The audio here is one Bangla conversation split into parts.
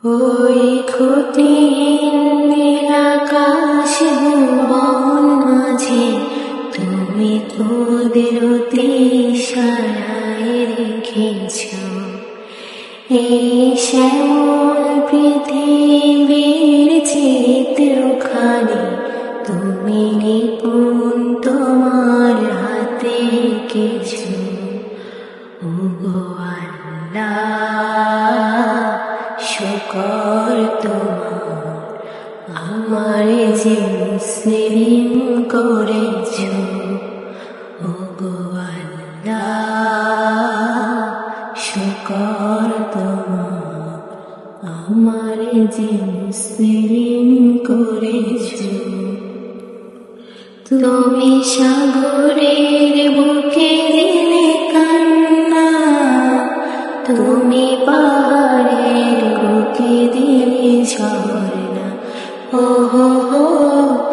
ওই খুঁটিহীন নীল আকাশ ভুবন মাঝে তুমি কুদরতি ইশারায় রেখেছ এই শ্যামল পৃথিবীর চিত্রখানি তুমি নিপুণ তোমার হাতে এঁকেছ। ওগো আল্লাহ, শুকর তোমার আমারে যে মুসলিম করেছ। ওগো আল্লাহ, শুকর তোমার আমারে যে মুসলিম করেছ। তুমি সাগরের বুকে দিলে কান্না, তুমি পাহাড়ের বুকে দিলে ঝর্ণা। ওহো হো,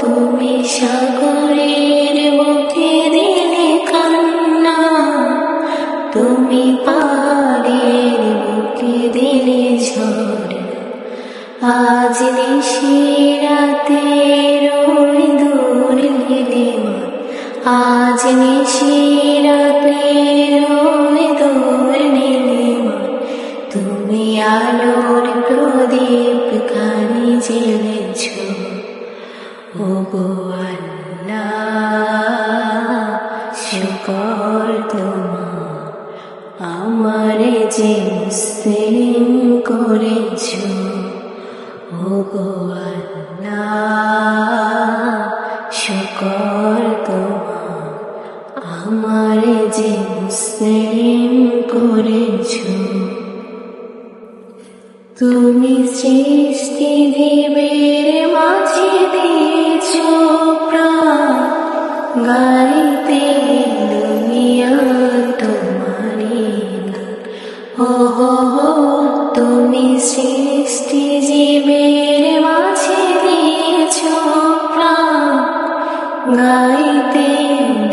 তুমি সাগরের বুকে দিলে কান্না, তুমি পাহাড়ের বুকে দিলে ঝর্ণা। আজ নিশিরাতে রোই দূর নীলিমা, আজ নিশিরাতে রোই দূর নীলিমা, তুমি আলোর প্রদীপ খানি জ্বেলেছ। ওগো আল্লাহ, শুকর তোমার আমারে যে মুসলিম করেছ। ওগো আল্লাহ, শুকর তোমার আমারে যে মুসলিম করেছ। তুমি সৃষ্টি জীবের মাঝে দিয়েছ প্রাণ, গাইতে দুনিয়া তোমারি গান। ওহো হো, তুমি সৃষ্টি জীবের মাঝে দিয়েছ প্রাণ, গাইতে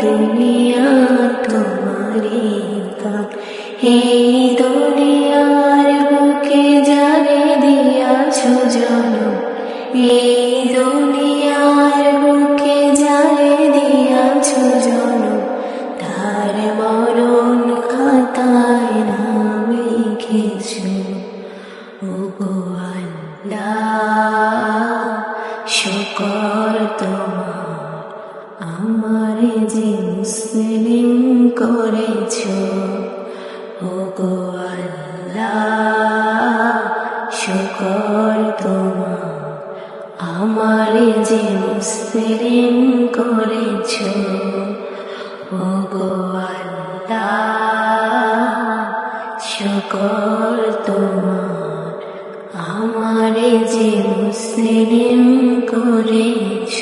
দুনিয়া তোমারি গান। এই দুনিয়ার বুকে যারে দিয়াছ জন্ম, এই দুনিয়ার বুকে যারে দিয়াছ জন্ম, তার মরণ খাতায় নাম লিখেছ। ওগো আল্লাহ, শুকর তোমার আমারে যে মুসলিম করেছ। ওগো আল্লাহ, শুকর তোমার আমারে যে মুসলিম করেছ। ওগো আল্লাহ, শুকর তোমার আমারে যে মুসলিম করেছ।